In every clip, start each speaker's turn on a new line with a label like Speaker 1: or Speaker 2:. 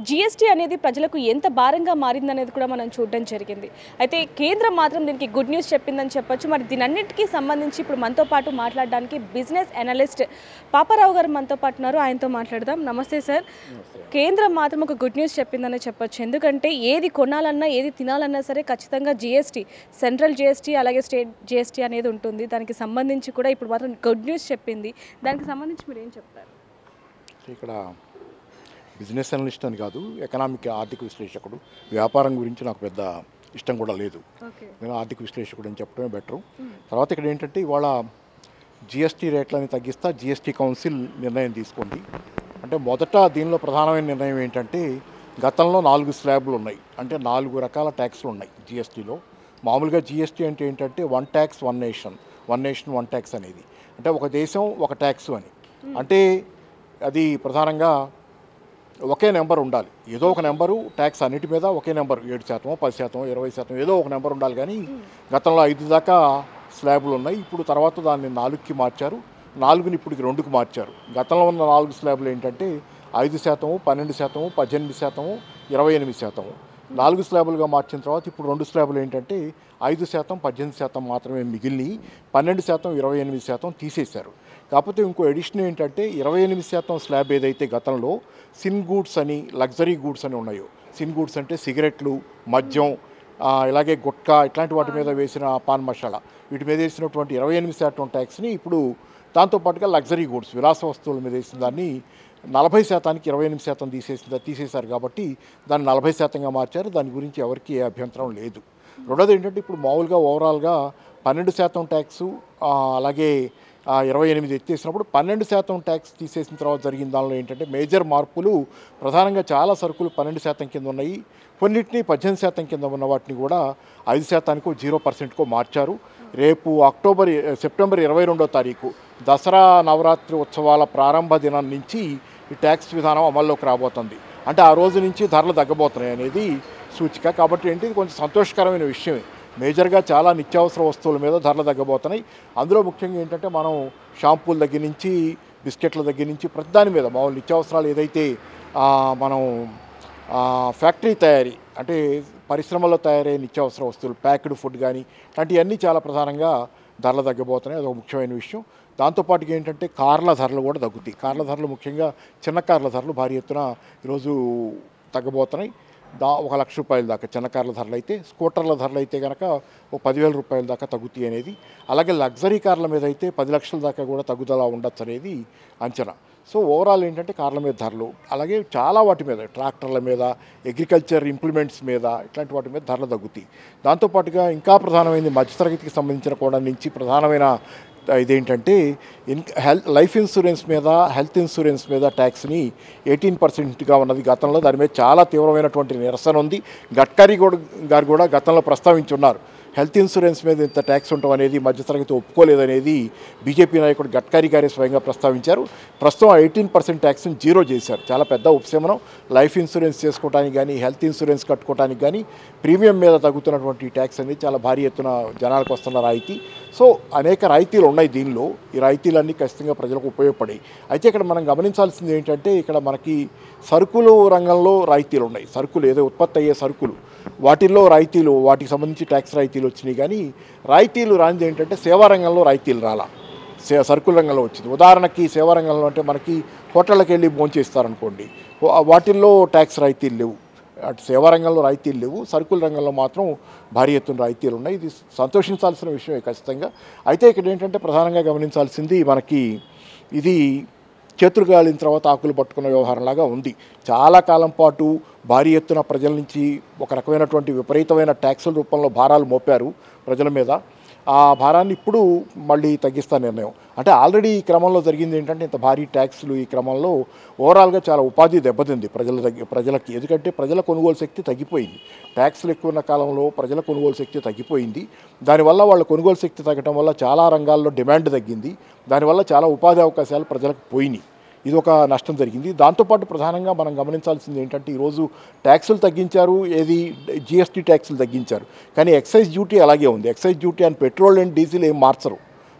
Speaker 1: GST అనేది ప్రజలకు ఎంత భారంగా మారిందనేది కూడా మనం చూడడం జరిగింది. అయితే కేంద్రం మాత్రం దీనికి గుడ్ న్యూస్ చెప్పిందని చెప్పొచ్చు. మరి దీనన్నిటికీ సంబంధించి ఇప్పుడు మనతో పాటు మాట్లాడడానికి బిజినెస్ అనలిస్ట్ పాపారావు గారు మనతో పాటు ఉన్నారు. ఆయనతో మాట్లాడదాం. నమస్తే సార్. కేంద్రం మాత్రం ఒక గుడ్ న్యూస్ చెప్పిందని చెప్పొచ్చు. ఎందుకంటే ఏది కొనాలన్నా ఏది తినాలన్నా సరే ఖచ్చితంగా జీఎస్టీ, సెంట్రల్ జీఎస్టీ అలాగే స్టేట్ జీఎస్టీ అనేది ఉంటుంది. దానికి సంబంధించి కూడా ఇప్పుడు మాత్రం గుడ్ న్యూస్ చెప్పింది. దానికి సంబంధించి మీరు ఏం చెప్తారు?
Speaker 2: ఇక్కడ బిజినెస్ అనలిస్ట్ అని కాదు, ఎకనామిక్ ఆర్థిక విశ్లేషకుడు. వ్యాపారం గురించి నాకు పెద్ద ఇష్టం కూడా లేదు. నేను ఆర్థిక విశ్లేషకుడు అని చెప్పడమే బెటరు. తర్వాత ఇక్కడ ఏంటంటే ఇవాళ జిఎస్టీ రేట్లని తగ్గిస్తా జిఎస్టీ కౌన్సిల్ నిర్ణయం తీసుకుంది. అంటే మొదట దీనిలో ప్రధానమైన నిర్ణయం ఏంటంటే గతంలో 4 స్లాబ్లు ఉన్నాయి. అంటే 4 రకాల ట్యాక్స్లు ఉన్నాయి జిఎస్టీలో. మామూలుగా జిఎస్టీ అంటే ఏంటంటే one tax one nation, one nation one tax అనేది. అంటే ఒక దేశం ఒక ట్యాక్స్ అని. అంటే అది ప్రధానంగా ఒకే నెంబర్ ఉండాలి. ఏదో ఒక నెంబరు ట్యాక్స్ అన్నిటి మీద ఒకే నెంబర్ 7%, 10%, 20% ఏదో ఒక నెంబర్ ఉండాలి. కానీ గతంలో 5 దాకా స్లాబులు ఉన్నాయి. ఇప్పుడు తర్వాత దాన్ని 4కి మార్చారు. 4ని ఇప్పుడు 2కి మార్చారు. గతంలో ఉన్న 4 స్లాబులు ఏంటంటే 5%, 12%, 18%, 28%. 4 స్లాబులుగా మార్చిన తర్వాత ఇప్పుడు 2 స్లాబులు ఏంటంటే 5%, 18% మాత్రమే మిగిలిని, 12%, 28% తీసేశారు. కాకపోతే ఇంకో ఎడిషన్ ఏంటంటే 28% స్లాబ్ ఏదైతే గతంలో సిన్ గూడ్స్ అని, లగ్జరీ గూడ్స్ అని ఉన్నాయో, సిన్ గూడ్స్ అంటే సిగరెట్లు, మద్యం, ఇలాగే గుట్కా ఇట్లాంటి వాటి మీద వేసిన పాన్ మసాలా, వీటి మీద వేసినటువంటి 28% ట్యాక్స్ని ఇప్పుడు దాంతోపాటుగా లగ్జరీ గూడ్స్, విలాస వస్తువుల మీద వేసిన దాన్ని 40%కి 28% తీసేశారు. కాబట్టి దాన్ని 40%గా మార్చారు. దాని గురించి ఎవరికి ఏ అభ్యంతరం లేదు. రెండోది ఏంటంటే ఇప్పుడు మామూలుగా ఓవరాల్గా 12% ట్యాక్సు, అలాగే 28 ఎత్తేసినప్పుడు 12% ట్యాక్స్ తీసేసిన తర్వాత జరిగిన దానిలో ఏంటంటే మేజర్ మార్పులు ప్రధానంగా చాలా సరుకులు 12% కింద ఉన్నాయి. కొన్నిటిని 18% కింద ఉన్న వాటిని కూడా 5%కో 0%కో మార్చారు. రేపు సెప్టెంబర్ 22వ తారీఖు దసరా నవరాత్రి ఉత్సవాల ప్రారంభ దినం నుంచి ఈ ట్యాక్స్ విధానం అమల్లోకి రాబోతుంది. అంటే ఆ రోజు నుంచి ధరలు తగ్గబోతున్నాయి అనేది సూచిక. కాబట్టి ఏంటి, ఇది కొంచెం సంతోషకరమైన విషయమే. మేజర్గా చాలా నిత్యావసర వస్తువుల మీద ధరలు తగ్గబోతున్నాయి. అందులో ముఖ్యంగా ఏంటంటే మనం షాంపూల దగ్గర నుంచి, బిస్కెట్ల దగ్గర నుంచి ప్రతిదాని మీద మామూలు నిత్యావసరాలు ఏదైతే మనం ఫ్యాక్టరీ తయారీ అంటే పరిశ్రమలో తయారయ్యే నిత్యావసర వస్తువులు, ప్యాక్డ్ ఫుడ్ కానీ ఇలాంటివన్నీ చాలా ప్రధానంగా ధరలు తగ్గబోతున్నాయి. అదొక ముఖ్యమైన విషయం. దాంతోపాటుగా ఏంటంటే కార్ల ధరలు కూడా తగ్గుతాయి. కార్ల ధరలు ముఖ్యంగా చిన్న కార్ల ధరలు భారీ ఎత్తున ఈరోజు తగ్గబోతున్నాయి. 1 లక్ష రూపాయల దాకా చిన్న కార్ల ధరలు అయితే, స్కూటర్ల ధరలు అయితే కనుక 10,000 రూపాయల దాకా తగ్గుతాయి అనేది. అలాగే లగ్జరీ కార్ల మీద అయితే 10 లక్షల దాకా కూడా తగ్గుదల ఉండొచ్చు అనేది అంచనా. సో ఓవరాల్ ఏంటంటే కార్ల మీద ధరలు, అలాగే చాలా వాటి మీద, ట్రాక్టర్ల మీద, అగ్రికల్చర్ ఇంప్లిమెంట్స్ మీద, ఇట్లాంటి వాటి మీద ధరలు తగ్గుతాయి. దాంతోపాటుగా ఇంకా ప్రధానమైనది మధ్యతరగతికి సంబంధించిన కూడా నుంచి ప్రధానమైన ఇదేంటంటే లైఫ్ ఇన్సూరెన్స్ మీద, హెల్త్ ఇన్సూరెన్స్ మీద ట్యాక్స్ని 18%గా ఉన్నది గతంలో. దాని మీద చాలా తీవ్రమైనటువంటి నిరసన ఉంది. గడ్కరీ గారు కూడా గతంలో ప్రస్తావించున్నారు. హెల్త్ ఇన్సూరెన్స్ మీద ఇంత ట్యాక్స్ ఉండటం అనేది మధ్యతరగతి ఒప్పుకోలేదనేది బీజేపీ నాయకుడు గడ్కరీ గారే స్వయంగా ప్రస్తావించారు. ప్రస్తుతం 18% ట్యాక్స్ని 0 చేశారు. చాలా పెద్ద ఉపశమనం. లైఫ్ ఇన్సూరెన్స్ చేసుకోవడానికి కానీ, హెల్త్ ఇన్సూరెన్స్ కట్టుకోవడానికి కానీ ప్రీమియం మీద తగ్గుతున్నటువంటి ట్యాక్స్ అనేది చాలా భారీ ఎత్తున జనాలకు వస్తున్న రాయితీ. సో అనేక రాయితీలు ఉన్నాయి దీనిలో. ఈ రాయితీలన్నీ ఖచ్చితంగా ప్రజలకు ఉపయోగపడాయి. అయితే ఇక్కడ మనం గమనించాల్సింది ఏంటంటే ఇక్కడ మనకి సరుకులు రంగంలో రాయితీలు ఉన్నాయి. సరుకులు ఏదో ఉత్పత్తి అయ్యే సరుకులు, వాటిల్లో రాయితీలు, వాటికి సంబంధించి ట్యాక్స్ రాయితీలు వచ్చినాయి. కానీ రాయితీలు రానిది ఏంటంటే సేవా రంగంలో రాయితీలు రాలా, సరుకుల రంగంలో వచ్చింది. ఉదాహరణకి సేవా రంగంలో అంటే మనకి హోటళ్ళకి వెళ్ళి భోంచేస్తారనుకోండి, వాటిల్లో ట్యాక్స్ రాయితీలు లేవు. అటు సేవా రంగంలో రాయితీలు లేవు. సరుకుల రంగంలో మాత్రం భారీ ఎత్తున రాయితీలు ఉన్నాయి. ఇది సంతోషించాల్సిన విషయమే ఖచ్చితంగా. అయితే ఇక్కడ ఏంటంటే ప్రధానంగా గమనించాల్సింది మనకి ఇది చేతులు గాలిన తర్వాత ఆకులు పట్టుకున్న వ్యవహారంలాగా ఉంది. చాలా కాలం పాటు భారీ ఎత్తున ప్రజల నుంచి ఒక రకమైనటువంటి విపరీతమైన ట్యాక్సుల రూపంలో భారాలు మోపారు ప్రజల మీద. ఆ భారాన్ని ఇప్పుడు మళ్ళీ తగ్గిస్తా నిర్ణయం. అంటే ఆల్రెడీ ఈ క్రమంలో జరిగింది ఏంటంటే ఇంత భారీ ట్యాక్సులు ఈ క్రమంలో ఓవరాల్గా చాలా ఉపాధి దెబ్బతింది ప్రజలకి. ఎందుకంటే ప్రజల కొనుగోలు శక్తి తగ్గిపోయింది. ట్యాక్సులు ఎక్కువ ఉన్న కాలంలో ప్రజల కొనుగోలు శక్తి తగ్గిపోయింది. దానివల్ల వాళ్ళ కొనుగోలు శక్తి తగ్గడం వల్ల చాలా రంగాల్లో డిమాండ్ తగ్గింది. దానివల్ల చాలా ఉపాధి అవకాశాలు ప్రజలకు పోయినాయి. ఇది ఒక నష్టం జరిగింది. దాంతోపాటు ప్రధానంగా మనం గమనించాల్సింది ఏంటంటే ఈరోజు ట్యాక్సులు తగ్గించారు, ఏది జిఎస్టీ ట్యాక్సులు తగ్గించారు, కానీ ఎక్సైజ్ డ్యూటీ అలాగే ఉంది. Excise duty and petrol and diesel ఏం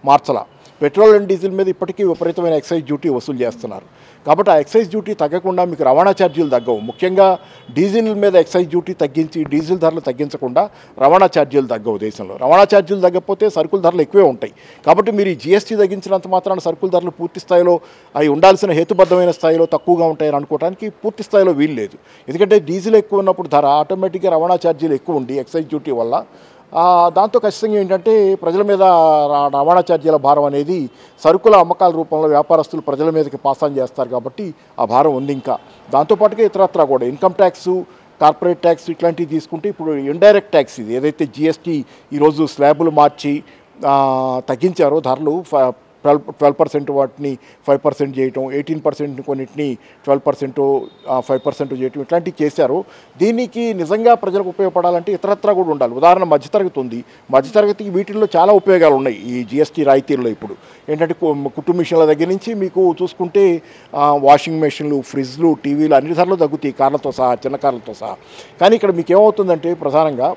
Speaker 2: మార్చలా. పెట్రోల్ అండ్ డీజిల్ మీద ఇప్పటికీ విపరీతమైన ఎక్సైజ్ డ్యూటీ వసూలు చేస్తున్నారు. కాబట్టి ఆ ఎక్సైజ్ డ్యూటీ తగ్గకుండా మీకు రవాణా ఛార్జీలు తగ్గవు. ముఖ్యంగా డీజిల్ మీద ఎక్సైజ్ డ్యూటీ తగ్గించి డీజిల్ ధరలు తగ్గించకుండా రవాణా ఛార్జీలు తగ్గవు దేశంలో. రవాణా ఛార్జీలు తగ్గకపోతే సరుకుల ధరలు ఎక్కువే ఉంటాయి. కాబట్టి మీరు ఈ జీఎస్టీ తగ్గించినంత మాత్రాన సరుకుల ధరలు పూర్తి స్థాయిలో అవి ఉండాల్సిన హేతుబద్ధమైన స్థాయిలో తక్కువగా ఉంటాయని అనుకోవడానికి పూర్తి స్థాయిలో వీలు లేదు. ఎందుకంటే డీజిల్ ఎక్కువ ఉన్నప్పుడు ధర ఆటోమేటిక్గా రవాణా ఛార్జీలు ఎక్కువ ఉండి ఎక్సైజ్ డ్యూటీ వల్ల దాంతో ఖచ్చితంగా ఏంటంటే ప్రజల మీద రవాణా ఛార్జీల భారం అనేది సరుకుల అమ్మకాల రూపంలో వ్యాపారస్తులు ప్రజల మీదకి పాస్ ఆన్ చేస్తారు. కాబట్టి ఆ భారం ఉంది. ఇంకా దాంతోపాటుగా ఇతరత్రా కూడా ఇన్కమ్ ట్యాక్స్, కార్పొరేట్ ట్యాక్స్ ఇట్లాంటివి తీసుకుంటే ఇప్పుడు ఇండైరెక్ట్ ట్యాక్స్ ఇది ఏదైతే జీఎస్టీ ఈరోజు స్లాబులు మార్చి తగ్గించారో ధరలు 12% వాటిని 5% చేయటం, 18% కొన్నిటిని 12% 5% చేయటం ఇట్లాంటివి చేశారు. దీనికి నిజంగా ప్రజలకు ఉపయోగపడాలంటే ఇతరత్రా కూడా ఉండాలి. ఉదాహరణ మధ్యతరగతి ఉంది. మధ్యతరగతికి వీటిల్లో చాలా ఉపయోగాలు ఉన్నాయి ఈ జీఎస్టీ రాయితీల్లో. ఇప్పుడు ఏంటంటే కుటుంబ మిషన్ల దగ్గర నుంచి మీకు చూసుకుంటే వాషింగ్ మెషిన్లు, ఫ్రిడ్జ్లు, టీవీలు అన్ని ధరలు తగ్గుతాయి కార్లతో సహా, చిన్న కార్లతో సహా. కానీ ఇక్కడ మీకు ఏమవుతుందంటే ప్రధానంగా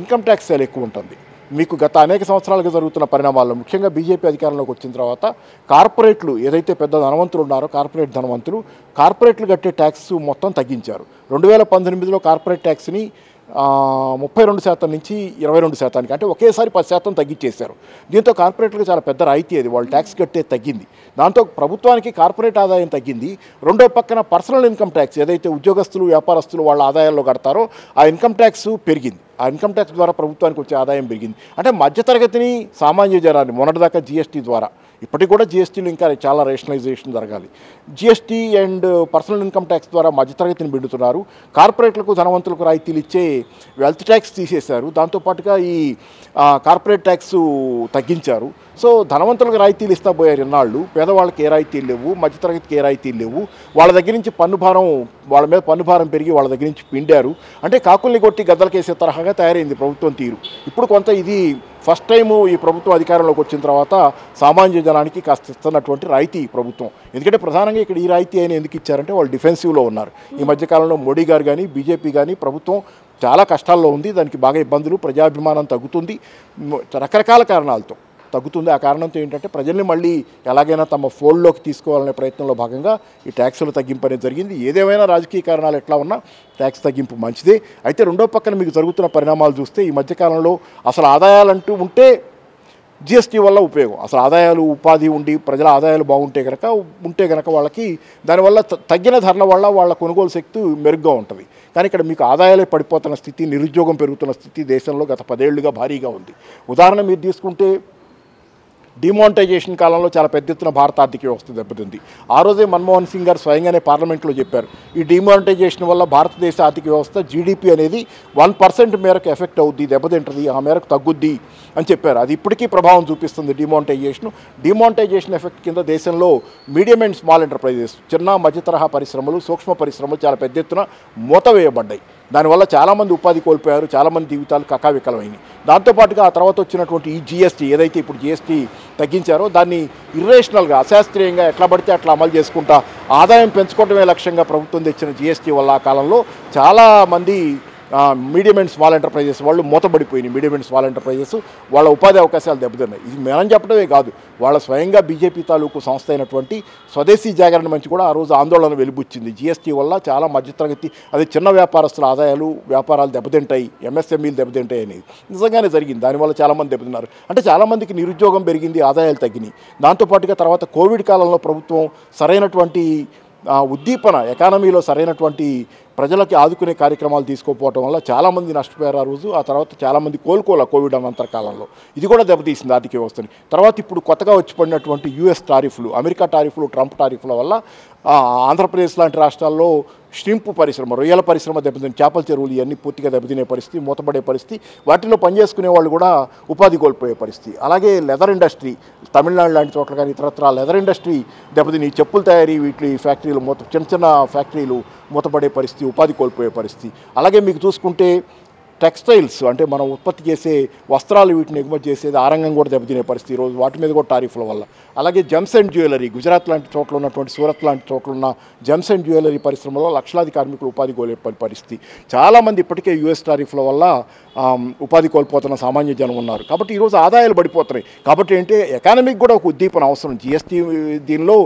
Speaker 2: ఇన్కమ్ ట్యాక్స్ సేల్ ఎక్కువ ఉంటుంది. మీకు గత అనేక సంవత్సరాలుగా జరుగుతున్న పరిణామాల్లో ముఖ్యంగా బీజేపీ అధికారంలోకి వచ్చిన తర్వాత కార్పొరేట్లు ఏదైతే పెద్ద ధనవంతులు ఉన్నారో కార్పొరేట్ ధనవంతులు కార్పొరేట్లు కట్టే ట్యాక్స్ మొత్తం తగ్గించారు. 2018లో కార్పొరేట్ ట్యాక్స్ని 32% నుంచి 22%, అంటే ఒకేసారి 10% తగ్గించేశారు. దీంతో కార్పొరేట్లకు చాలా పెద్ద రాయితీ అది, వాళ్ళు ట్యాక్స్ కట్టే తగ్గింది. దాంతో ప్రభుత్వానికి కార్పొరేట్ ఆదాయం తగ్గింది. రెండో పక్కన పర్సనల్ ఇన్కమ్ ట్యాక్స్ ఏదైతే ఉద్యోగస్తులు, వ్యాపారస్తులు వాళ్ళ ఆదాయాల్లో కడతారో ఆ ఇన్కమ్ ట్యాక్స్ పెరిగింది. ఆ ఇన్కమ్ ట్యాక్స్ ద్వారా ప్రభుత్వానికి వచ్చే ఆదాయం పెరిగింది. అంటే మధ్యతరగతిని, సామాన్య జనాన్ని మొన్నటిదాకా జీఎస్టీ ద్వారా, ఇప్పటికి కూడా జీఎస్టీలు ఇంకా చాలా రేషనలైజేషన్ జరగాలి. GST and personal income tax ద్వారా మధ్యతరగతిని బిండుతున్నారు. కార్పొరేట్లకు, ధనవంతులకు రాయితీలు ఇచ్చే వెల్త్ ట్యాక్స్ తీసేశారు. దాంతోపాటుగా ఈ కార్పొరేట్ ట్యాక్స్ తగ్గించారు. సో ధనవంతులకు రాయితీలు ఇస్తా పోయారు ఇన్నాళ్ళు. పేదవాళ్ళకి ఏ రాయితీలు లేవు, మధ్యతరగతికి ఏ రాయితీలు లేవు. వాళ్ళ దగ్గర నుంచి వాళ్ళ మీద పన్నుభారం పెరిగి వాళ్ళ దగ్గర నుంచి పిండారు. అంటే కాకుల్ని కొట్టి గద్దలకేసే తరహాగా తయారైంది ప్రభుత్వం తీరు. ఇప్పుడు కొంత ఇది ఫస్ట్ టైము ఈ ప్రభుత్వం అధికారంలోకి వచ్చిన తర్వాత సామాన్య జనానికి కాస్త ఇస్తున్నటువంటి రాయితీ ప్రభుత్వం. ఎందుకంటే ప్రధానంగా ఇక్కడ ఈ రాయితీ అయినా ఎందుకు ఇచ్చారంటే వాళ్ళు డిఫెన్సివ్లో ఉన్నారు. ఈ మధ్యకాలంలో మోడీ గారు కానీ, బీజేపీ కానీ ప్రభుత్వం చాలా కష్టాల్లో ఉంది. దానికి బాగా ఇబ్బందులు, ప్రజాభిమానం తగ్గుతుంది, రకరకాల కారణాలతో తగ్గుతుంది. ఆ కారణంతో ఏంటంటే ప్రజల్ని మళ్ళీ ఎలాగైనా తమ ఫోల్డ్లోకి తీసుకోవాలనే ప్రయత్నంలో భాగంగా ఈ ట్యాక్సుల తగ్గింపు అనేది జరిగింది. ఏదేమైనా రాజకీయ కారణాలు ఎట్లా ఉన్నా ట్యాక్స్ తగ్గింపు మంచిదే. అయితే రెండో పక్కన మీకు జరుగుతున్న పరిణామాలు చూస్తే ఈ మధ్యకాలంలో అసలు ఆదాయాలంటూ ఉంటే జీఎస్టీ వల్ల ఉపయోగం, అసలు ఆదాయాలు, ఉపాధి ఉండి ప్రజల ఆదాయాలు ఉంటే కనుక వాళ్ళకి దానివల్ల తగ్గిన ధరల వల్ల వాళ్ళ కొనుగోలు శక్తి మెరుగ్గా ఉంటుంది. కానీ ఇక్కడ మీకు ఆదాయాలే పడిపోతున్న స్థితి, నిరుద్యోగం పెరుగుతున్న స్థితి దేశంలో గత 10 ఏళ్లుగా భారీగా ఉంది. ఉదాహరణ మీరు తీసుకుంటే డిమానిటైజేషన్ కాలంలో చాలా పెద్ద ఎత్తున భారత ఆర్థిక వ్యవస్థ దెబ్బతింది. ఆ రోజే మన్మోహన్ సింగ్ గారు స్వయంగానే పార్లమెంట్లో చెప్పారు, ఈ డిమానిటైజేషన్ వల్ల భారతదేశ ఆర్థిక వ్యవస్థ జీడిపి అనేది 1% మేరకు ఎఫెక్ట్ అవుద్ది, దెబ్బతింటుంది, ఆ మేరకు తగ్గుద్ది అని చెప్పారు. అది ఇప్పటికీ ప్రభావం చూపిస్తుంది డిమానిటైజేషన్ ఎఫెక్ట్ కింద దేశంలో మీడియం అండ్ స్మాల్ ఎంటర్ప్రైజెస్, చిన్న మధ్య తరహా పరిశ్రమలు, సూక్ష్మ పరిశ్రమలు చాలా పెద్ద ఎత్తున మూత వేయబడ్డాయి. దానివల్ల చాలామంది ఉపాధి కోల్పోయారు, చాలామంది జీవితాలు కకావికలమైనవి. దాంతోపాటుగా ఆ తర్వాత వచ్చినటువంటి ఈ జీఎస్టీ ఏదైతే ఇప్పుడు జీఎస్టీ తగ్గించారో దాన్ని ఇర్రేషనల్గా, అశాస్త్రీయంగా ఎట్లా పడితే అట్లా అమలు చేసుకుంటా ఆదాయం పెంచుకోవడమే లక్ష్యంగా ప్రభుత్వం తెచ్చిన జీఎస్టీ వల్ల ఆ కాలంలో చాలామంది మీడియం అండ్ స్మాల్ ఎంటర్ప్రైజెస్ వాళ్ళు మూతబడిపోయినాయి. మీడియం అండ్ స్మాల్ ఎంటర్ప్రైజెస్ వాళ్ళ ఉపాధి అవకాశాలు దెబ్బతిన్నాయి. ఇది మనం చెప్పడమే కాదు, వాళ్ళ స్వయంగా బీజేపీ తాలూకు సంస్థ అయినటువంటి స్వదేశీ జాగరణ మంచి కూడా ఆ రోజు ఆందోళన వెలుబుచ్చింది. జీఎస్టీ వల్ల చాలా మధ్యతరగతి, అది చిన్న వ్యాపారస్తుల వ్యాపారాలు దెబ్బతింటాయి, ఎంఎస్ఎంఈలు దెబ్బతింటాయి అనేది నిజంగానే జరిగింది. దానివల్ల చాలామంది దెబ్బతిన్నారు. అంటే చాలామందికి నిరుద్యోగం పెరిగింది, ఆదాయాలు తగ్గినాయి. దాంతోపాటుగా తర్వాత కోవిడ్ కాలంలో ప్రభుత్వం సరైనటువంటి ఉద్దీపన, ఎకానమీలో సరైనటువంటి ప్రజలకి ఆదుకునే కార్యక్రమాలు తీసుకోకపోవడం వల్ల చాలామంది నష్టపోయారు ఆ రోజు. ఆ తర్వాత చాలామంది కోలుకోలే కోవిడ్ అనంతర కాలంలో. ఇది కూడా దెబ్బతీసింది ఆర్థిక వ్యవస్థని. తర్వాత ఇప్పుడు కొత్తగా వచ్చి పడినటువంటి యుఎస్ టారిఫ్లు, అమెరికా టారిఫ్లు, ట్రంప్ టారిఫ్ల వల్ల ఆంధ్రప్రదేశ్ లాంటి రాష్ట్రాల్లో షింప్ పరిశ్రమ, రొయ్యల పరిశ్రమ దెబ్బతిని, చేపల చెరువులు ఇవన్నీ పూర్తిగా దెబ్బతినే పరిస్థితి, మూతపడే పరిస్థితి, వాటిలో పనిచేసుకునే వాళ్ళు కూడా ఉపాధి కోల్పోయే పరిస్థితి. అలాగే లెదర్ ఇండస్ట్రీ, తమిళనాడు లాంటి చోట్ల కానీ ఇతరత్ర లెదర్ ఇండస్ట్రీ దెబ్బతిని, చెప్పుల తయారీ వీటి ఫ్యాక్టరీలు చిన్న చిన్న ఫ్యాక్టరీలు మూతపడే పరిస్థితి, ఉపాధి కోల్పోయే పరిస్థితి. అలాగే మీకు చూసుకుంటే టెక్స్టైల్స్ అంటే మనం ఉత్పత్తి చేసే వస్త్రాలు వీటిని ఎగుమతి చేసేది ఆ రంగం కూడా దెబ్బతినే పరిస్థితి ఈరోజు వాటి మీద కూడా టారిఫ్ల వల్ల. అలాగే జెమ్స్ అండ్ జ్యువెలరీ, గుజరాత్ లాంటి చోట్ల ఉన్నటువంటి సూరత్ లాంటి చోట్ల ఉన్న జెమ్స్ అండ్ జ్యువెలరీ పరిశ్రమలో లక్షలాది కార్మికులు ఉపాధి కోల్పోయే పరిస్థితి. చాలామంది ఇప్పటికే యూఎస్ టారిఫ్ల వల్ల ఉపాధి కోల్పోతున్న సామాన్య జనం ఉన్నారు. కాబట్టి ఈరోజు ఆదాయాలు పడిపోతున్నాయి. కాబట్టి ఏంటి ఎకానమీకి కూడా ఒక ఉద్దీపన అవసరం. జిఎస్టీ దీనిలో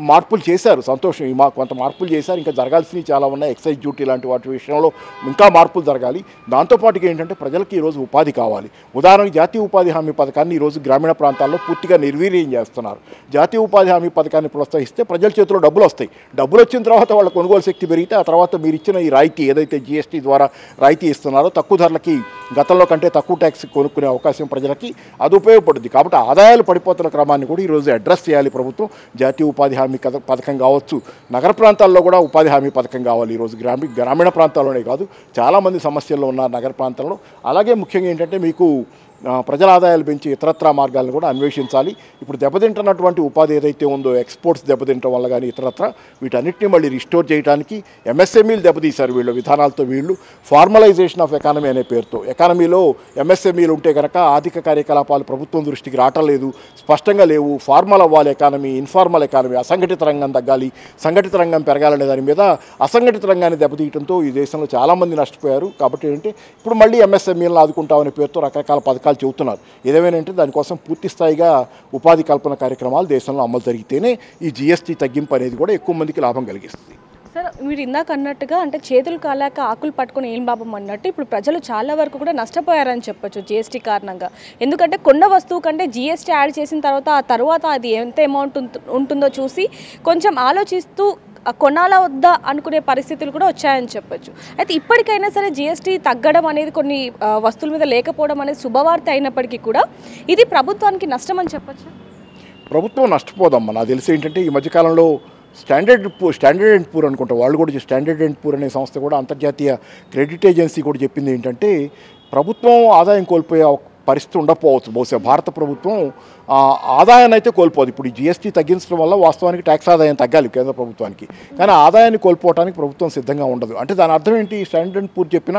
Speaker 2: మార్పులు చేశారు, సంతోషం. కొంత మార్పులు చేశారు, ఇంకా జరగాల్సినవి చాలా ఉన్నాయి. ఎక్సైజ్ డ్యూటీ లాంటి వాటి విషయంలో ఇంకా మార్పులు జరగాలి. దాంతోపాటుగా ఏంటంటే ప్రజలకి ఈరోజు ఉపాధి కావాలి. ఉదాహరణకి జాతీయ ఉపాధి హామీ పథకాన్ని ఈరోజు గ్రామీణ ప్రాంతాల్లో పూర్తిగా నిర్వీర్యం చేస్తున్నారు. జాతీయ ఉపాధి హామీ పథకాన్ని ప్రోత్సహిస్తే ప్రజల చేతిలో డబ్బులు వస్తాయి. డబ్బులు వచ్చిన తర్వాత వాళ్ళ కొనుగోలు శక్తి పెరిగితే ఆ తర్వాత మీరు ఇచ్చిన ఈ రాయితీ ఏదైతే జిఎస్టీ ద్వారా రాయితీ ఇస్తున్నారో తక్కువ ధరలకి గతంలో కంటే తక్కువ ట్యాక్స్ కొనుక్కునే అవకాశం ప్రజలకి అది ఉపయోగపడుతుంది. కాబట్టి ఆదాయాలు పడిపోతున్న క్రమాన్ని కూడా ఈరోజు అడ్రస్ చేయాలి ప్రభుత్వం. జాతీయ ఉపాధి హామీ పథకం కావచ్చు, నగర ప్రాంతాల్లో కూడా ఉపాధి హామీ పథకం కావాలి. ఈరోజు గ్రామీణ ప్రాంతాల్లోనే కాదు, చాలామంది సమస్యల్లో ఉన్నారు నగర ప్రాంతాల్లో. అలాగే ముఖ్యంగా ఏంటంటే మీకు ప్రజల ఆదాయాలు పెంచి ఇతరత్రా మార్గాలను కూడా అన్వేషించాలి. ఇప్పుడు దెబ్బతింటున్నటువంటి ఉపాధి ఏదైతే ఉందో, ఎక్స్పోర్ట్స్ దెబ్బతింటం వల్ల కానీ ఇతరత్రా వీటన్నిటిని మళ్ళీ రిస్టోర్ చేయడానికి ఎంఎస్ఎంఈలు దెబ్బతీశారు వీళ్ళు విధానాలతో. వీళ్ళు ఫార్మలైజేషన్ ఆఫ్ ఎకానమీ అనే పేరుతో ఎకానమీలో ఎంఎస్ఎంఈలు ఉంటే కనుక ఆర్థిక కార్యకలాపాలు ప్రభుత్వం దృష్టికి రావటం లేదు, స్పష్టంగా లేవు. ఫార్మల్ అవ్వాలి ఎకానమీ, ఇన్ఫార్మల్ ఎకానమీ, అసంఘటిత రంగం తగ్గాలి, సంఘటిత రంగం పెరగాలనే దాని మీద అసంఘటిత రంగాన్ని దెబ్బతీయడంతో ఈ దేశంలో చాలామంది నష్టపోయారు. కాబట్టి ఏంటంటే ఇప్పుడు మళ్ళీ ఎంఎస్ఎంఈలను ఆదుకుంటామనే పేరుతో రకరకాల పథకాలు చెబుతున్నారు. ఏదేమైనా దానికోసం పూర్తి స్థాయిగా ఉపాధి కల్పన కార్యక్రమాలు దేశంలో అమలు జరిగితేనే ఈ జిఎస్టీ తగ్గింపు అనేది కూడా ఎక్కువ మందికి లాభం కలిగిస్తుంది.
Speaker 1: సార్, మీరు ఇందాక అన్నట్టుగా అంటే చేతులు కాలాక ఆకులు పట్టుకుని ఏం లాభం అన్నట్టు ఇప్పుడు ప్రజలు చాలా వరకు కూడా నష్టపోయారని చెప్పొచ్చు జిఎస్టీ కారణంగా. ఎందుకంటే కొన్న వస్తువు కంటే జిఎస్టీ యాడ్ చేసిన తర్వాత అది ఎంత అమౌంట్ ఉంటుందో చూసి కొంచెం ఆలోచిస్తూ కొనాలా వద్దా అనుకునే పరిస్థితులు కూడా వచ్చాయని చెప్పొచ్చు. అయితే ఇప్పటికైనా సరే జిఎస్టీ తగ్గడం అనేది కొన్ని వస్తువుల మీద లేకపోవడం అనేది శుభవార్త అయినప్పటికీ కూడా ఇది ప్రభుత్వానికి నష్టం అని చెప్పొచ్చు.
Speaker 2: ప్రభుత్వం నష్టపోదమ్మా. నాకు తెలిసి ఏంటంటే ఈ మధ్యకాలంలో స్టాండర్డ్ అండ్ పూర్ అనుకుంటా, వాళ్ళు కూడా స్టాండర్డ్ అండ్ పూర్ అనే సంస్థ కూడా అంతర్జాతీయ క్రెడిట్ ఏజెన్సీ కూడా చెప్పింది ఏంటంటే ప్రభుత్వం ఆదాయం కోల్పోయే పరిస్థితి ఉండకపోవచ్చు. బహుశా భారత ప్రభుత్వం ఆదాయాన్ని అయితే కోల్పోదు. ఇప్పుడు ఈ జిఎస్టీ తగ్గించడం వల్ల వాస్తవానికి ట్యాక్స్ ఆదాయం తగ్గాలి కేంద్ర ప్రభుత్వానికి, కానీ ఆదాయాన్ని కోల్పోవడానికి ప్రభుత్వం సిద్ధంగా ఉండదు. అంటే దాని అర్థం ఏంటి? స్టాండర్డ్ అండ్ పూర్ చెప్పిన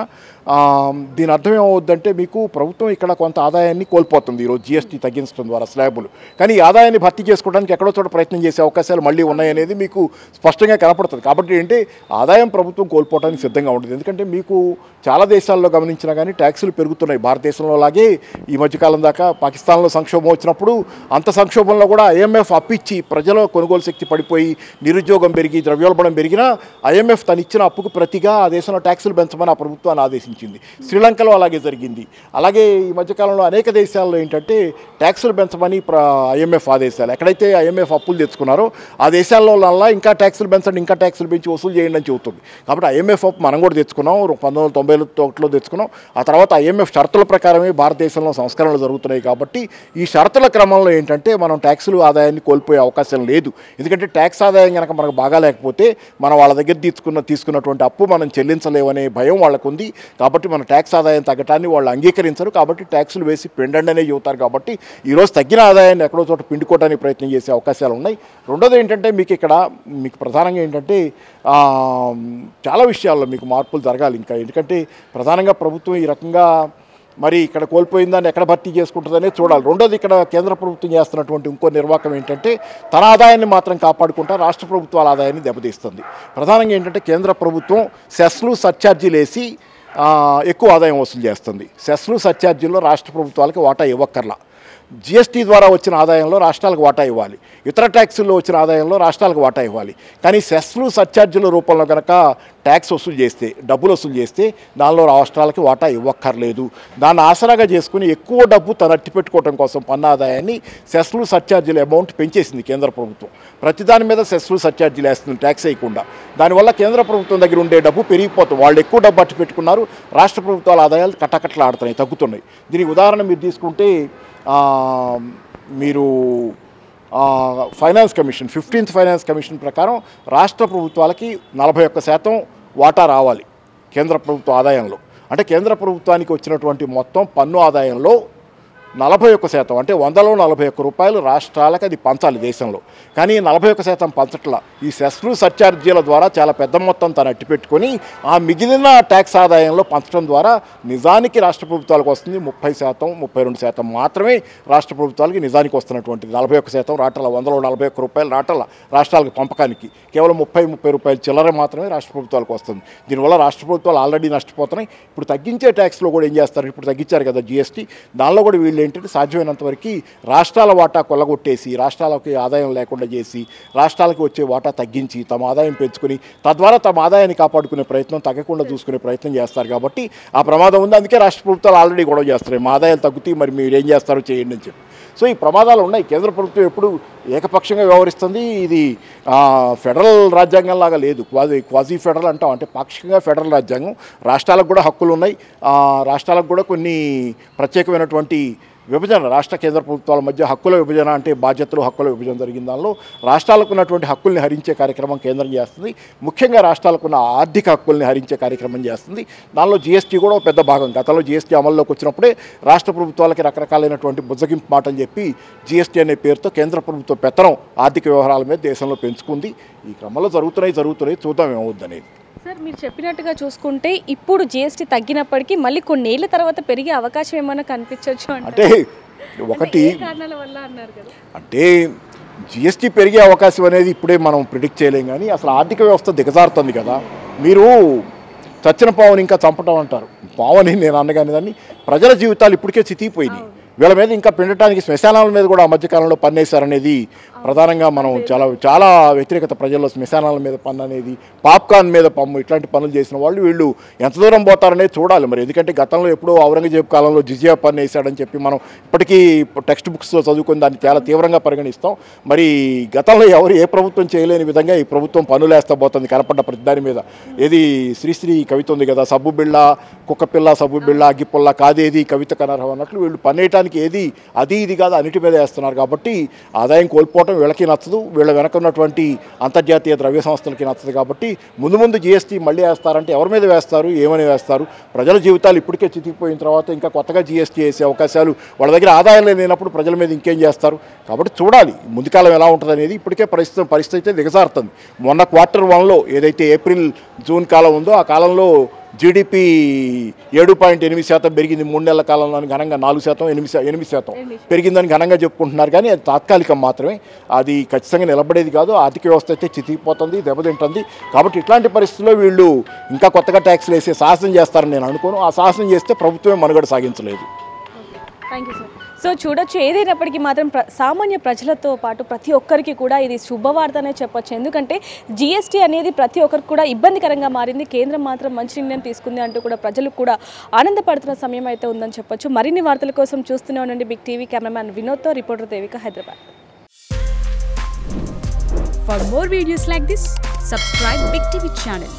Speaker 2: దీని అర్థం ఏమవుద్దంటే మీకు ప్రభుత్వం ఇక్కడ కొంత ఆదాయాన్ని కోల్పోతుంది ఈరోజు జిఎస్టీ తగ్గించడం ద్వారా స్లాబులు, కానీ ఈ ఆదాయాన్ని భర్తీ చేసుకోవడానికి ఎక్కడో చోట ప్రయత్నం చేసే అవకాశాలు మళ్ళీ ఉన్నాయనేది మీకు స్పష్టంగా కనపడుతుంది. కాబట్టి ఏంటి ఆదాయం ప్రభుత్వం కోల్పోవడానికి సిద్ధంగా ఉంటుంది. ఎందుకంటే మీకు చాలా దేశాల్లో గమనించినా కానీ ట్యాక్సులు పెరుగుతున్నాయి. భారతదేశంలో లాగే ఈ మధ్యకాలం దాకా పాకిస్తాన్లో సంక్షోభం వచ్చినప్పుడు అంత సంక్షోభంలో కూడా ఐఎంఎఫ్ అప్పిచ్చి ప్రజల కొనుగోలు శక్తి పడిపోయి నిరుద్యోగం పెరిగి ద్రవ్యోల్బణం పెరిగినా ఐఎంఎఫ్ తను ఇచ్చిన అప్పుకు ప్రతిగా ఆ దేశంలో ట్యాక్సులు పెంచమని ఆ ప్రభుత్వాన్ని ఆదేశించింది. శ్రీలంకలో అలాగే జరిగింది. అలాగే ఈ మధ్యకాలంలో అనేక దేశాల్లో ఏంటంటే ట్యాక్సులు పెంచమని ఐఎంఎఫ్ ఆదేశాలు. ఎక్కడైతే ఐఎంఎఫ్ అప్పులు తెచ్చుకున్నారో ఆ దేశాల్లో ఇంకా ట్యాక్సులు పెంచండి, ఇంకా ట్యాక్సులు పెంచి వసూలు చేయండి అని చెబుతుంది. కాబట్టి ఐఎంఎఫ్ అప్పు మనం కూడా తెచ్చుకున్నాం, 1991లో తెచ్చుకున్నాం. ఆ తర్వాత ఐఎంఎఫ్ షరతుల ప్రకారమే భారతదేశంలో సంస్కరణలు జరుగుతున్నాయి. కాబట్టి ఈ షరతుల క్రమంలో ఏంటంటే మనం ట్యాక్సులు ఆదాయాన్ని కోల్పోయే అవకాశం లేదు. ఎందుకంటే ట్యాక్స్ ఆదాయం కనుక మనకు బాగా లేకపోతే మనం వాళ్ళ దగ్గర తీసుకున్నటువంటి అప్పు మనం చెల్లించలేవనే భయం వాళ్ళకు ఉంది. కాబట్టి మన ట్యాక్స్ ఆదాయం తగ్గటాన్ని వాళ్ళు అంగీకరించరు. కాబట్టి ట్యాక్సులు వేసి పిండండి అనే చెబుతారు. కాబట్టి ఈరోజు తగ్గిన ఆదాయాన్ని ఎక్కడో చోట పిండుకోవడానికి ప్రయత్నం చేసే అవకాశాలు ఉన్నాయి. రెండోది ఏంటంటే మీకు ప్రధానంగా ఏంటంటే చాలా విషయాల్లో మీకు మార్పులు జరగాలి ఇంకా. ఎందుకంటే ప్రధానంగా ప్రభుత్వం ఈ రకంగా మరి ఇక్కడ కోల్పోయిందాన్ని ఎక్కడ భర్తీ చేసుకుంటుందనే చూడాలి. రెండోది ఇక్కడ కేంద్ర ప్రభుత్వం చేస్తున్నటువంటి ఇంకో నిర్వాహకం ఏంటంటే తన ఆదాయాన్ని మాత్రం కాపాడుకుంటా రాష్ట్ర ప్రభుత్వాల ఆదాయాన్ని దెబ్బతీస్తుంది. ప్రధానంగా ఏంటంటే కేంద్ర ప్రభుత్వం సెస్లు సర్ఛార్జీలు వేసి ఎక్కువ ఆదాయం వసూలు చేస్తుంది. సెస్లు సర్ఛార్జీల్లో రాష్ట్ర ప్రభుత్వాలకు వాటా ఇవ్వక్కర్లా. జిఎస్టీ ద్వారా వచ్చిన ఆదాయంలో రాష్ట్రాలకు వాటా ఇవ్వాలి, ఇతర ట్యాక్సుల్లో వచ్చిన ఆదాయంలో రాష్ట్రాలకు వాటా ఇవ్వాలి. కానీ సెస్లు సర్ఛార్జీల రూపంలో కనుక ట్యాక్స్ వసూలు చేస్తే, డబ్బులు వసూలు చేస్తే దానిలో రాష్ట్రాలకి వాటా ఇవ్వక్కర్లేదు. దాన్ని ఆసరాగా చేసుకుని ఎక్కువ డబ్బు తను అట్టి పెట్టుకోవడం కోసం పన్ను ఆదాయాన్ని సెస్లు సర్ఛార్జీల అమౌంట్ పెంచేసింది కేంద్ర ప్రభుత్వం. ప్రతిదాని మీద సెస్లు సర్ఛార్జీలు వేస్తుంది ట్యాక్స్ వేయకుండా. దానివల్ల కేంద్ర ప్రభుత్వం దగ్గర ఉండే డబ్బు పెరిగిపోతుంది. వాళ్ళు ఎక్కువ డబ్బు అట్టి పెట్టుకున్నారు, రాష్ట్ర ప్రభుత్వాల ఆదాయాలు కట్టకట్టలాడుతున్నాయి, తగ్గుతున్నాయి. దీనికి ఉదాహరణ మీరు తీసుకుంటే మీరు finance commission 15th finance commission ప్రకారం రాష్ట్ర ప్రభుత్వాలకి 41% వాటా రావాలి కేంద్ర ప్రభుత్వ ఆదాయంలో. అంటే కేంద్ర ప్రభుత్వానికి వచ్చినటువంటి మొత్తం పన్ను ఆదాయంలో 41%, అంటే 100లో 41 రూపాయలు రాష్ట్రాలకు అది పంచాలి దేశంలో. కానీ 41% పంచట్ల. ఈ సెస్లు సర్ఛార్జీల ద్వారా చాలా పెద్ద మొత్తం తను అట్టిపెట్టుకొని ఆ మిగిలిన ట్యాక్స్ ఆదాయంలో పంచడం ద్వారా నిజానికి రాష్ట్ర ప్రభుత్వాలకు వస్తుంది 30%, 32% మాత్రమే రాష్ట్ర ప్రభుత్వాలకి నిజానికి వస్తున్నటువంటిది. 41% రాటల, 100లో 41 రూపాయలు రాటల రాష్ట్రాలకు పంపకానికి కేవలం 30 రూపాయలు చిల్లర మాత్రమే రాష్ట్ర ప్రభుత్వాలకు వస్తుంది. దీనివల్ల రాష్ట్ర ప్రభుత్వాలు ఆల్రెడీ నష్టపోతున్నాయి. ఇప్పుడు తగ్గించే ట్యాక్స్లో కూడా ఏం చేస్తారు, ఇప్పుడు తగ్గించారు కదా జీఎస్టీ, దానిలో కూడా వీళ్ళు ఏంటంటే సాధ్యమైనంత వరకు రాష్ట్రాల వాటా కొల్లగొట్టేసి, రాష్ట్రాలకి ఆదాయం లేకుండా చేసి, రాష్ట్రాలకు వచ్చే వాటా తగ్గించి తమ ఆదాయం పెంచుకొని తద్వారా తమ ఆదాయాన్ని కాపాడుకునే ప్రయత్నం, తగ్గకుండా చూసుకునే ప్రయత్నం చేస్తారు. కాబట్టి ఆ ప్రమాదం ఉంది. అందుకే రాష్ట్ర ప్రభుత్వాలు ఆల్రెడీ గొడవ చేస్తారు, మా ఆదాయాలు తగ్గుతాయి, మరి మీరు ఏం చేస్తారో చేయండి అని చెప్పి. సో ఈ ప్రమాదాలు ఉన్నాయి. కేంద్ర ప్రభుత్వం ఎప్పుడు ఏకపక్షంగా వ్యవహరిస్తుంది. ఇది ఫెడరల్ రాజ్యాంగం లాగా లేదు, క్వాజీ ఫెడరల్ అంటాం, అంటే పాక్షికంగా ఫెడరల్ రాజ్యాంగం. రాష్ట్రాలకు కూడా హక్కులు ఉన్నాయి. రాష్ట్రాలకు కూడా కొన్ని ప్రత్యేకమైనటువంటి విభజన, రాష్ట్ర కేంద్ర ప్రభుత్వాల మధ్య హక్కుల విభజన, అంటే బాధ్యతలు హక్కుల విభజన జరిగిన దానిలో రాష్ట్రాలకు ఉన్నటువంటి హక్కుల్ని హరించే కార్యక్రమం కేంద్రం చేస్తుంది. ముఖ్యంగా రాష్ట్రాలకు ఉన్న ఆర్థిక హక్కుల్ని హరించే కార్యక్రమం చేస్తుంది. దానిలో జీఎస్టీ కూడా పెద్ద భాగం. గతంలో జీఎస్టీ అమల్లోకి వచ్చినప్పుడే రాష్ట్ర ప్రభుత్వాలకి రకరకాలైనటువంటి బుజ్జగింపు మాటలు చెప్పి జీఎస్టీ అనే పేరుతో కేంద్ర ప్రభుత్వ పెత్తనం ఆర్థిక వ్యవహారాల మీద దేశంలో పెంచుకుంది. ఈ క్రమంలో జరుగుతున్నాయి, చూద్దాం ఏమవుద్దనేది.
Speaker 1: సార్, మీరు చెప్పినట్టుగా చూసుకుంటే ఇప్పుడు జీఎస్టీ తగ్గినప్పటికీ మళ్ళీ కొన్నేళ్ల తర్వాత పెరిగే అవకాశం ఏమైనా కనిపించవచ్చు
Speaker 2: అంటే ఒకటి
Speaker 1: కారణాల వల్ల అన్నారు కదా,
Speaker 2: అంటే జీఎస్టీ పెరిగే అవకాశం అనేది ఇప్పుడే మనం ప్రిడిక్ట్ చేయలేం. కానీ అసలు ఆర్థిక వ్యవస్థ దిగజారుతుంది కదా. మీరు చచ్చిన పావుని ఇంకా చంపటం అంటారు. పావుని నేను అన్నగాని దాన్ని ప్రజల జీవితాలు ఇప్పటికే చితికిపోయినాయి. వీళ్ళ మీద ఇంకా పిండటానికి శ్మశానాల మీద కూడా ఆ మధ్యకాలంలో పన్నేశారనేది ప్రధానంగా మనం చాలా వ్యతిరేకత ప్రజల్లో. శ్మశానాల మీద పన్ను అనేది, పాప్కార్న్ మీద పన్ను, ఇట్లాంటి పనులు చేసిన వాళ్ళు వీళ్ళు ఎంత దూరం పోతారనేది చూడాలి మరి. ఎందుకంటే గతంలో ఎప్పుడో ఔరంగజేబు కాలంలో జిజియా పన్ను వేసాడని చెప్పి మనం ఇప్పటికీ టెక్స్ట్ బుక్స్లో చదువుకుని దాన్ని చాలా తీవ్రంగా పరిగణిస్తాం. మరి గతంలో ఎవరు ఏ ప్రభుత్వం చేయలేని విధంగా ఈ ప్రభుత్వం పన్నులేస్తా పోతుంది కనపడ్డ ప్రతి దాని మీద. ఏది శ్రీశ్రీ కవిత ఉంది కదా, సబ్బు బిళ్ళ కుక్కపిల్ల, సబ్బు బిళ్ళ అగ్గిపుల్ల కాదేది కవిత కనర్హం అన్నట్లు వీళ్ళు పన్నేయటానికి ఏది అది ఇది కాదు అన్నిటి మీద వేస్తున్నారు. కాబట్టి ఆదాయం కోల్పోవటం వీళ్ళకి నచ్చదు, వీళ్ళ వెనక ఉన్నటువంటి అంతర్జాతీయ ద్రవ్య సంస్థలకి నచ్చదు. కాబట్టి ముందు జీఎస్టీ మళ్ళీ వేస్తారంటే ఎవరి మీద వేస్తారు, ఏమని వేస్తారు? ప్రజల జీవితాలు ఇప్పటికే చితికిపోయిన తర్వాత ఇంకా కొత్తగా జీఎస్టీ వేసే అవకాశాలు, వాళ్ళ దగ్గర ఆదాయం లేనప్పుడు ప్రజల మీద ఇంకేం చేస్తారు? కాబట్టి చూడాలి ముందుకాలం ఎలా ఉంటుంది అనేది. ఇప్పటికే పరిస్థితి అయితే దిగజారుతుంది. మొన్న Q1లో ఏదైతే ఏప్రిల్ జూన్ కాలం ఉందో ఆ కాలంలో జీడిపి 7.8% పెరిగింది. 3 నెలల కాలంలో ఘనంగా 4%, 8% పెరిగిందని ఘనంగా చెప్పుకుంటున్నారు. కానీ అది తాత్కాలికం మాత్రమే, అది ఖచ్చితంగా నిలబడేది కాదు. ఆర్థిక వ్యవస్థ అయితే చితికిపోతుంది, దెబ్బతింటుంది. కాబట్టి ఇట్లాంటి పరిస్థితుల్లో వీళ్ళు ఇంకా కొత్తగా ట్యాక్స్లు వేసే సాహసం చేస్తారని నేను అనుకోను. ఆ సాహసం చేస్తే ప్రభుత్వమే మనుగడ సాగించలేదు.
Speaker 1: Thank you sir. సో చూడొచ్చు, ఏదైనప్పటికీ మాత్రం సామాన్య ప్రజలతో పాటు ప్రతి ఒక్కరికి కూడా ఇది శుభవార్త అనే చెప్పొచ్చు. ఎందుకంటే జీఎస్టీ అనేది ప్రతి ఒక్కరికి కూడా ఇబ్బందికరంగా మారింది. కేంద్రం మాత్రం మంచి నిర్ణయం తీసుకుంది అంటూ కూడా ప్రజలు కూడా ఆనందపడుతున్న సమయం అయితే ఉందని చెప్పొచ్చు. మరిన్ని వార్తల కోసం చూస్తూనే ఉండండి బిగ్ టీవీ. కెమెరామ్యాన్ వినోద్తో reporter Devika, Hyderabad.
Speaker 3: For more videos like this, subscribe Big TV channel.